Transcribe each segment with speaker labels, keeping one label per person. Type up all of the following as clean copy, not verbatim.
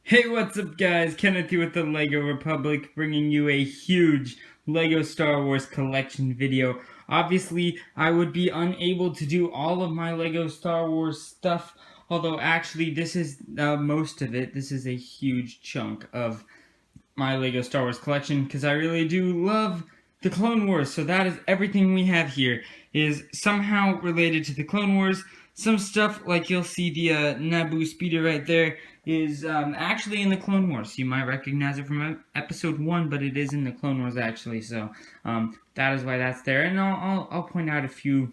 Speaker 1: Hey, what's up guys? Kenneth here with the LEGO Republic, bringing you a huge LEGO Star Wars collection video. Obviously, I would be unable to do all of my LEGO Star Wars stuff, although actually this is most of it. This is a huge chunk of my LEGO Star Wars collection, because I really do love the Clone Wars, so that is everything we have here, is somehow related to the Clone Wars. Some stuff, like you'll see the Naboo speeder right there, is actually in the Clone Wars. You might recognize it from episode 1, but it is in the Clone Wars actually, so that is why that's there. And I'll point out a few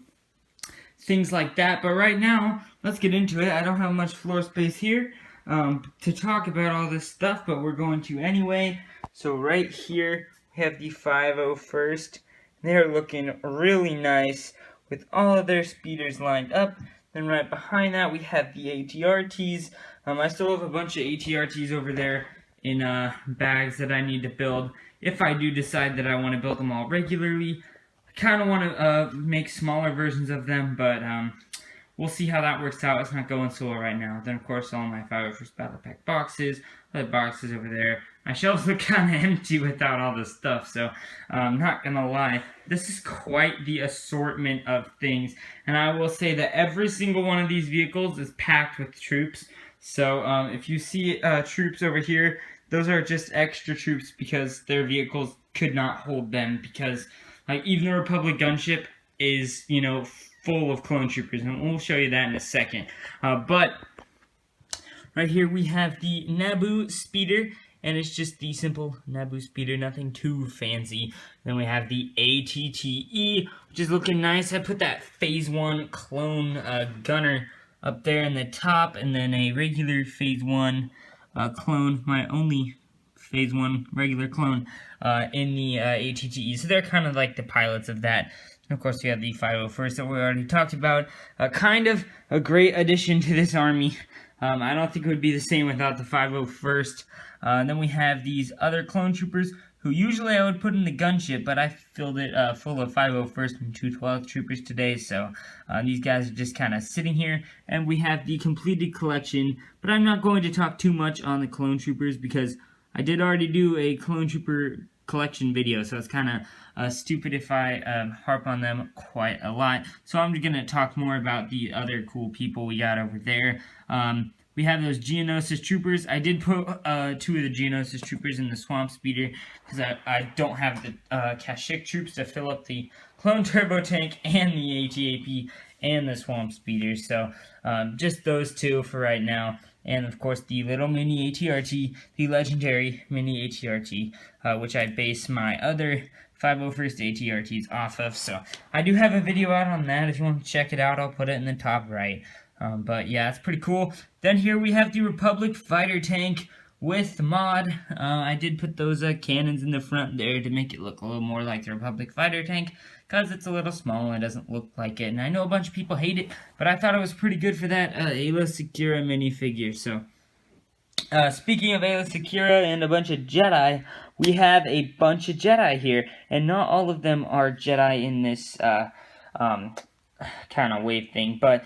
Speaker 1: things like that, but right now, let's get into it. I don't have much floor space here to talk about all this stuff, but we're going to anyway. So right here, we have the 501st. They're looking really nice with all of their speeders lined up. Then right behind that, we have the ATRTs. I still have a bunch of ATRTs over there in bags that I need to build. If I do decide that I want to build them all regularly, I kind of want to make smaller versions of them, but we'll see how that works out. It's not going so well right now. Then, of course, all my 501st Battle Pack boxes, other boxes over there. My shelves look kind of empty without all this stuff, so I'm not gonna lie. This is quite the assortment of things, and I will say that every single one of these vehicles is packed with troops. So if you see troops over here, those are just extra troops because their vehicles could not hold them, because like even the Republic gunship is, full of clone troopers, and we'll show you that in a second. But right here we have the Naboo speeder, and it's just the simple Naboo speeder, nothing too fancy. Then we have the ATTE, which is looking nice. I put that Phase 1 clone gunner up there in the top, and then a regular Phase 1 clone, my only Phase 1 regular clone, in the ATTE. So they're kind of like the pilots of that. And of course, we have the 501st that we already talked about. Kind of a great addition to this army. I don't think it would be the same without the 501st. Then we have these other clone troopers, who usually I would put in the gunship, but I filled it full of 501st and 212th troopers today, so these guys are just kind of sitting here. And we have the completed collection, but I'm not going to talk too much on the clone troopers because I did already do a clone trooper collection video, so it's kind of stupid if I harp on them quite a lot. So I'm going to talk more about the other cool people we got over there. We have those Geonosis troopers. I did put 2 of the Geonosis troopers in the Swamp Speeder because I don't have the Kashyyyk troops to fill up the Clone Turbo Tank and the ATAP and the Swamp Speeder. So just those 2 for right now. And of course the little mini ATRT, the legendary mini ATRT, which I base my other 501st ATRTs off of. So I do have a video out on that. If you want to check it out, I'll put it in the top right. But yeah, it's pretty cool. Then here we have the Republic Fighter Tank with the mod. I did put those cannons in the front there to make it look a little more like the Republic Fighter Tank, because it's a little small and it doesn't look like it. And I know a bunch of people hate it, but I thought it was pretty good for that Aayla Secura minifigure. So, speaking of Aayla Secura and a bunch of Jedi, we have a bunch of Jedi here, and not all of them are Jedi in this kind of wave thing, but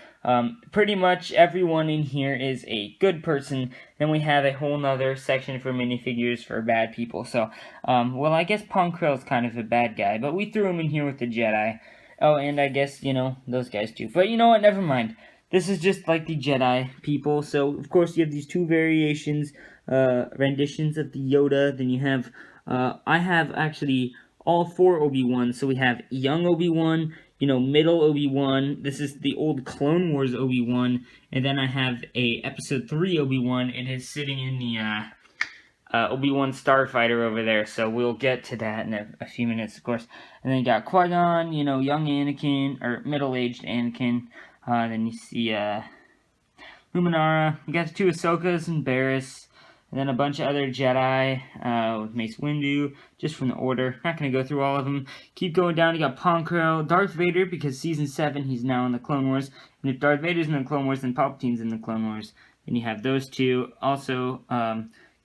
Speaker 1: pretty much everyone in here is a good person. Then we have a whole nother section for minifigures for bad people. So, well, I guess Pong Krell's kind of a bad guy, but we threw him in here with the Jedi. Oh, and I guess, those guys too. But you know what, never mind. This is just like the Jedi people. So, of course, you have these 2 variations, renditions of the Yoda. Then you have, I have actually all 4 Obi-Wans. So we have young Obi-Wan, middle Obi-Wan. This is the old Clone Wars Obi-Wan. And then I have a Episode 3 Obi-Wan. It is sitting in the Obi-Wan Starfighter over there. So we'll get to that in a few minutes, of course. And then you got Qui-Gon, young Anakin, or middle-aged Anakin. Then you see Luminara. You got the 2 Ahsokas and Barriss. And then a bunch of other Jedi with Mace Windu, just from the order. Not going to go through all of them. Keep going down. You got Pong Krell, Darth Vader, because Season 7, he's now in the Clone Wars. And if Darth Vader's in the Clone Wars, then Palpatine's in the Clone Wars. Then you have those 2. Also,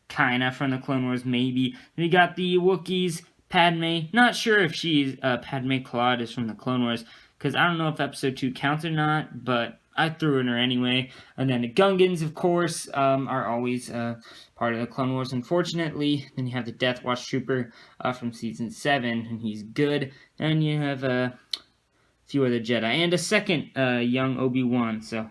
Speaker 1: kinda from the Clone Wars, maybe. Then you got the Wookiees, Padme. Not sure if she's, Padme Claude is from the Clone Wars, because I don't know if Episode 2 counts or not, but I threw in her anyway. And then the Gungans, of course, are always part of the Clone Wars, unfortunately. Then you have the Death Watch Trooper from Season 7, and he's good. And you have a few other Jedi, and a second young Obi-Wan, so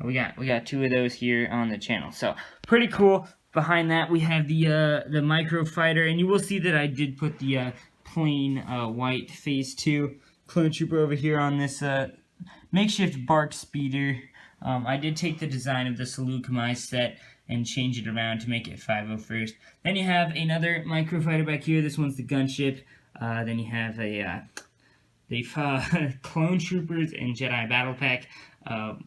Speaker 1: we got two of those here on the channel. So, pretty cool. Behind that, we have the Micro Fighter, and you will see that I did put the plain white Phase 2 Clone Trooper over here on this makeshift BARC speeder. I did take the design of the Saleucami set and change it around to make it 501st. Then you have another Micro Fighter back here. This one's the gunship. Then you have a Clone Troopers and Jedi Battle Pack.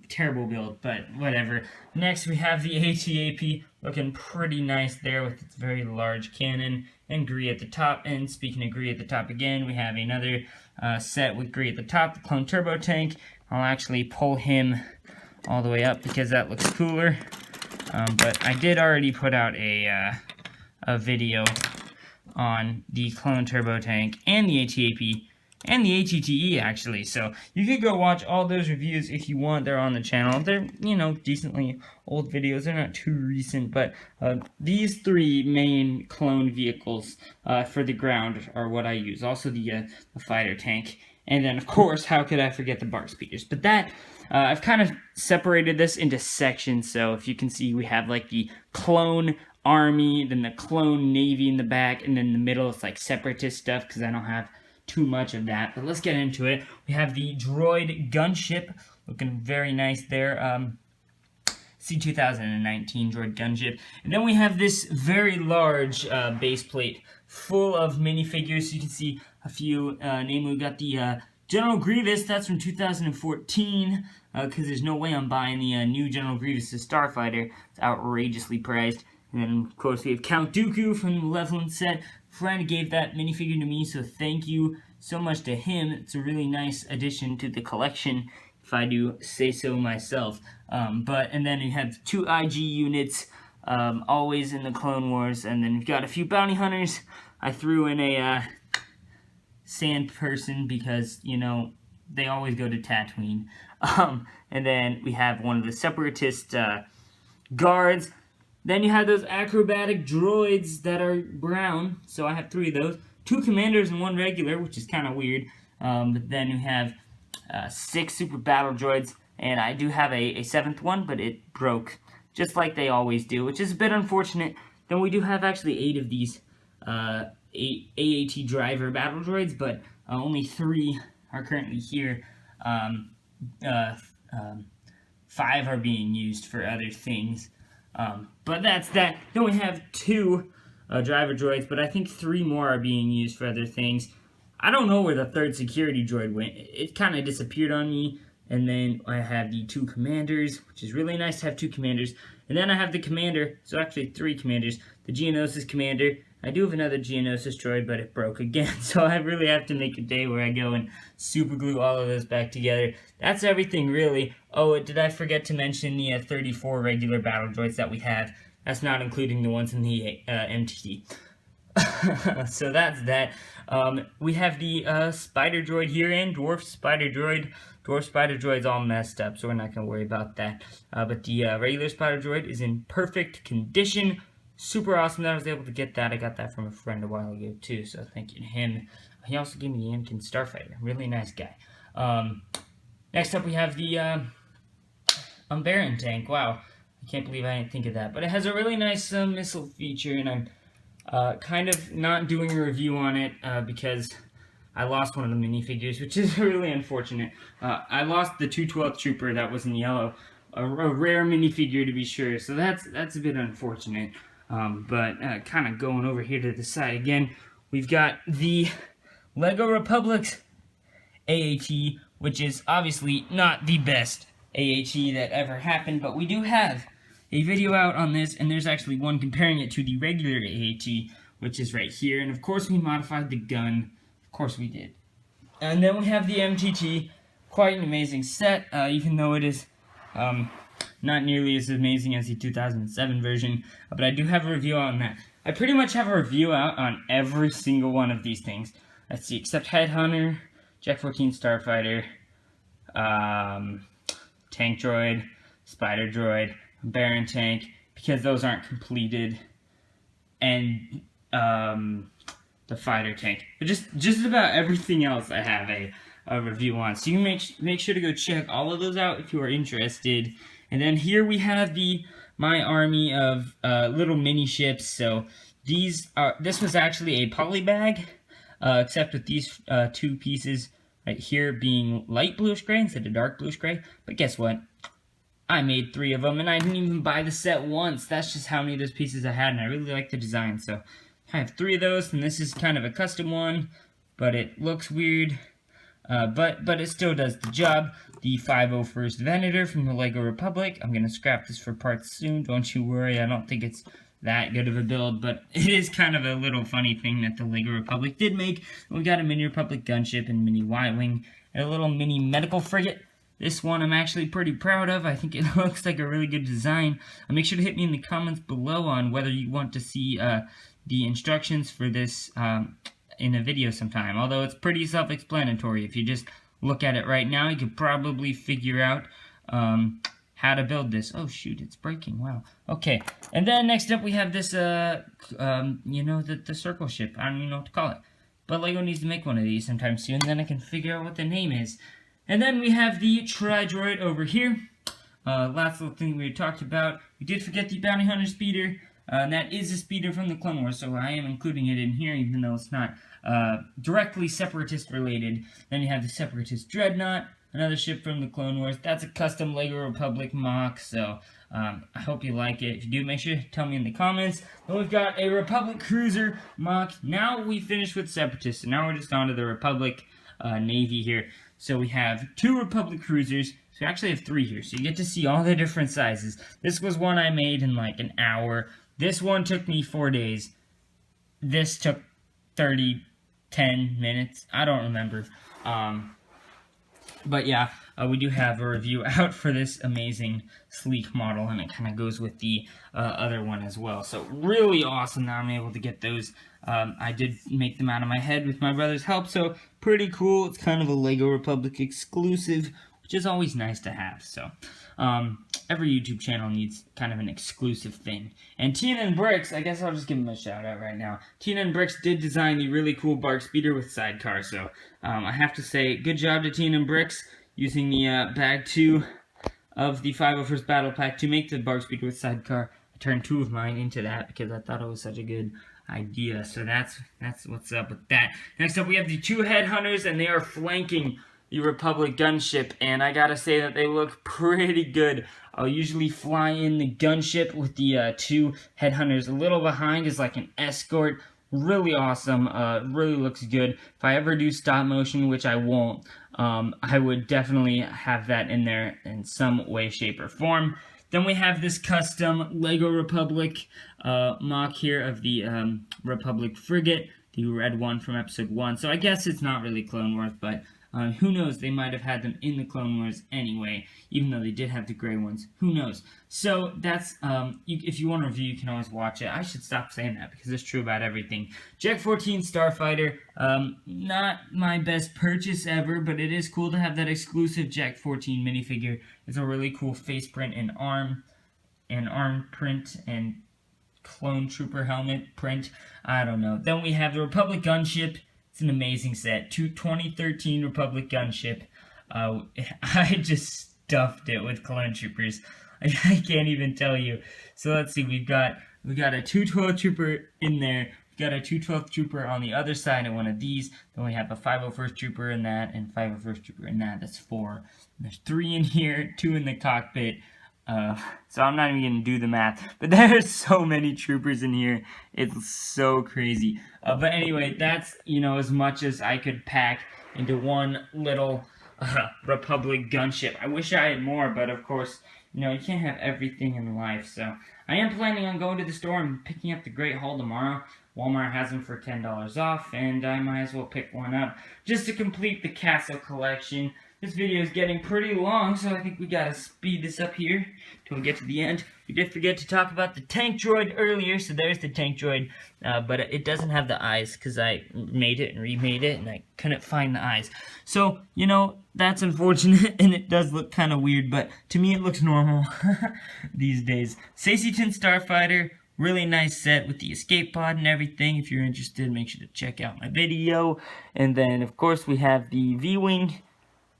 Speaker 1: Terrible build, but whatever. Next, we have the AT-AP, looking pretty nice there with its very large cannon and Gree at the top. And speaking of Gree at the top again, we have another set with Gree at the top, the Clone Turbo Tank. I'll actually pull him all the way up because that looks cooler. But I did already put out a video on the Clone Turbo Tank and the AT-AP and the ATTE, actually, so you could go watch all those reviews if you want. They're on the channel. They're, you know, decently old videos. They're not too recent, but these three main clone vehicles for the ground are what I use. Also the fighter tank, and then, of course, how could I forget the BARC speeders? But that, I've kind of separated this into sections, so if you can see, we have, like, the clone army, then the clone navy in the back, and then in the middle, it's, like, separatist stuff, because I don't have too much of that, but let's get into it. We have the droid gunship, looking very nice there. C2019 droid gunship. And then we have this very large base plate full of minifigures. You can see a few, namely we got the General Grievous, that's from 2014, because there's no way I'm buying the new General Grievous Starfighter. It's outrageously priced. And then, of course, we have Count Dooku from the Leveland set. Friend gave that minifigure to me, so thank you so much to him. It's a really nice addition to the collection, if I do say so myself. And then you have two IG units, always in the Clone Wars, and then you've got a few bounty hunters. I threw in a sand person because, you know, they always go to Tatooine. And then we have one of the separatist guards. Then you have those acrobatic droids that are brown, so I have three of those. Two commanders and one regular, which is kind of weird. But then you have 6 super battle droids, and I do have a 7th one, but it broke, just like they always do, which is a bit unfortunate. Then we do have actually 8 of these AAT driver battle droids, but only 3 are currently here. 5 are being used for other things. But that's that. Then we have 2 driver droids, but I think 3 more are being used for other things. I don't know where the 3rd security droid went. It kind of disappeared on me. And then I have the 2 commanders, which is really nice to have 2 commanders. And then I have the commander, so actually 3 commanders. The Geonosis commander. I do have another Geonosis droid, but it broke again. So I really have to make a day where I go and super glue all of those back together. That's everything, really. Oh, did I forget to mention the 34 regular battle droids that we have? That's not including the ones in the MTT. So that's that. We have the spider droid here and dwarf spider droid. Dwarf spider droid's all messed up, so we're not going to worry about that. But the regular spider droid is in perfect condition. Super awesome that I was able to get that. I got that from a friend a while ago too, so thank you to him. He also gave me the Anakin Starfighter. Really nice guy. Next up we have the Baron tank. Wow, I can't believe I didn't think of that. But it has a really nice missile feature, and I'm kind of not doing a review on it because I lost one of the minifigures, which is really unfortunate. I lost the 212th Trooper that was in yellow. A rare minifigure to be sure, so that's a bit unfortunate. But kind of going over here to the side again, we've got the LEGO Republic's AAT, which is obviously not the best AAT that ever happened, but we do have a video out on this, and there's actually one comparing it to the regular AAT, which is right here, and of course we modified the gun. Of course we did. And then we have the MTT, quite an amazing set, even though it is not nearly as amazing as the 2007 version, but I do have a review on that. I pretty much have a review out on every single one of these things. Let's see, except Headhunter, Jack 14 Starfighter, tank droid, spider droid, Baron tank, because those aren't completed, and the fighter tank. But just about everything else I have a review on. So you make sure to go check all of those out if you are interested. And then here we have my army of little mini ships. So this was actually a poly bag, except with these two pieces right here being light bluish gray instead of dark bluish gray. But guess what? I made 3 of them, and I didn't even buy the set once. That's just how many of those pieces I had, and I really like the design. So I have 3 of those, and this is kind of a custom one, but it looks weird. But it still does the job. The 501st Venator from the LEGO Republic. I'm going to scrap this for parts soon, don't you worry. I don't think it's that good of a build, but it is kind of a little funny thing that the LEGO Republic did make. We got a mini Republic gunship and mini Y-Wing, and a little mini medical frigate. This one I'm actually pretty proud of. I think it looks like a really good design. Make sure to hit me in the comments below on whether you want to see the instructions for this in a video sometime. Although it's pretty self-explanatory. If you just look at it right now, you could probably figure out how to build this. Oh shoot, it's breaking. Wow. Okay, and then next up we have this, the circle ship. I don't even know what to call it. But LEGO needs to make one of these sometime soon, then I can figure out what the name is. And then we have the Tri-Droid over here. Last little thing we talked about. We did forget the Bounty Hunter speeder. And that is a speeder from the Clone Wars, so I am including it in here, even though it's not directly Separatist related. Then you have the Separatist Dreadnought, another ship from the Clone Wars. That's a custom LEGO Republic mock, so I hope you like it. If you do, make sure to tell me in the comments. Then we've got a Republic Cruiser mock. Now we finished with Separatists, so now we're just on to the Republic Navy here. So we have 2 Republic Cruisers. So we actually have 3 here, so you get to see all the different sizes. This was one I made in like an hour. This one took me 4 days. This took 10 minutes. I don't remember. But yeah, we do have a review out for this amazing sleek model, and it kind of goes with the other one as well. So really awesome that I'm able to get those. I did make them out of my head with my brother's help, so pretty cool. It's kind of a LEGO Republic exclusive, which is always nice to have. So every YouTube channel needs kind of an exclusive thing. And TNN Bricks, I guess I'll just give them a shout out right now. TNN Bricks did design the really cool BARC speeder with sidecar, so I have to say good job to TNN Bricks using the bag 2 of the 501st Battle Pack to make the BARC speeder with sidecar. I turned 2 of mine into that because I thought it was such a good idea. So that's what's up with that. Next up we have the 2 Headhunters, and they are flanking the Republic gunship, and I gotta say that they look pretty good. I'll usually fly in the gunship with the 2 Headhunters a little behind as like an escort. Really awesome. Really looks good. If I ever do stop motion, which I won't, I would definitely have that in there in some way, shape, or form. Then we have this custom LEGO Republic mock here of the Republic frigate, the red one from episode 1. So I guess it's not really Clone Wars, but who knows, they might have had them in the Clone Wars anyway, even though they did have the gray ones. Who knows? So that's, if you want to review, you can always watch it. I should stop saying that because it's true about everything. Jack 14 Starfighter, not my best purchase ever, but it is cool to have that exclusive Jack 14 minifigure. It's a really cool face print and arm print, and clone trooper helmet print. I don't know. Then we have the Republic gunship. It's an amazing set. 2013 Republic gunship. I just stuffed it with clone troopers. I can't even tell you. So let's see. We got a 212 trooper in there. We got a 212 trooper on the other side of one of these. Then we have a 501st trooper in that, and 501st trooper in that. That's 4. And there's 3 in here, 2 in the cockpit. So I'm not even going to do the math, but there's so many troopers in here, it's so crazy. But anyway, that's, as much as I could pack into one little Republic gunship. I wish I had more, but of course, you can't have everything in life. So I am planning on going to the store and picking up the Great Hall tomorrow. Walmart has them for $10 off, and I might as well pick one up just to complete the castle collection. this video is getting pretty long, so I think we gotta speed this up here till we get to the end. We did forget to talk about the tank droid earlier, so there's the tank droid, but it doesn't have the eyes because I made it and remade it and I couldn't find the eyes. So, you know, that's unfortunate and it does look kind of weird, but to me it looks normal these days. Saceyton Starfighter, really nice set with the escape pod and everything. If you're interested, make sure to check out my video. And then, of course, we have the V-Wing.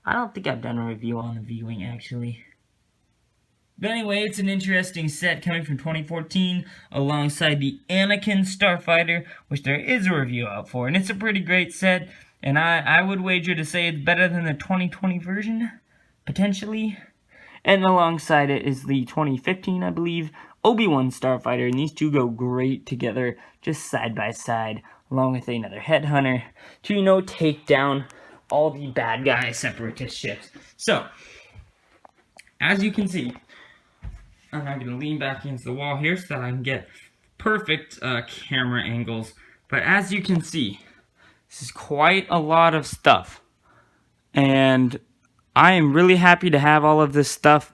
Speaker 1: I don't think I've done a review on the V-Wing, actually. But anyway, it's an interesting set coming from 2014 alongside the Anakin Starfighter, which there is a review out for. And it's a pretty great set, and I would wager to say it's better than the 2020 version, potentially. And alongside it is the 2015, I believe, Obi-Wan Starfighter, and these two go great together, just side by side, along with another Headhunter, to, you know, take down all the bad guy separatist ships. So, as you can see, I'm going to lean back against the wall here so that I can get perfect camera angles. But as you can see, this is quite a lot of stuff. And I am really happy to have all of this stuff.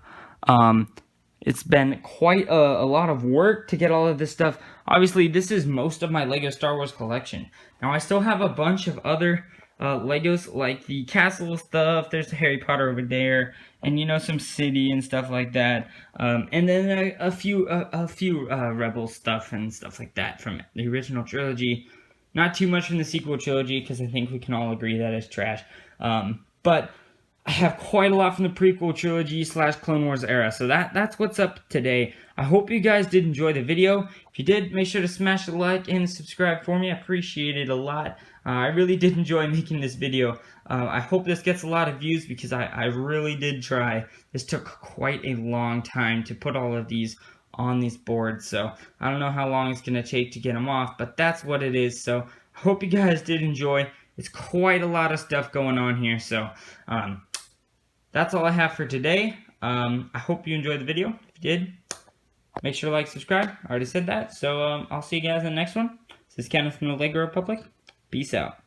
Speaker 1: It's been quite a lot of work to get all of this stuff. Obviously, this is most of my LEGO Star Wars collection. Now, I still have a bunch of other Legos, like the castle stuff. There's the Harry Potter over there, and you know, some city and stuff like that. And then a few Rebel stuff and stuff like that from the original trilogy. Not too much from the sequel trilogy, because I think we can all agree that is trash. But I have quite a lot from the prequel trilogy / Clone Wars era, so that's what's up today. I hope you guys did enjoy the video. If you did, make sure to smash the like and subscribe for me. I appreciate it a lot. I really did enjoy making this video. I hope this gets a lot of views because I really did try. This took quite a long time to put all of these on these boards, so I don't know how long it's going to take to get them off, but that's what it is. So I hope you guys did enjoy. It's quite a lot of stuff going on here, so that's all I have for today. I hope you enjoyed the video. If you did, make sure to like, subscribe. I already said that. So I'll see you guys in the next one. This is Kenneth from the LEGO Republic. Peace out.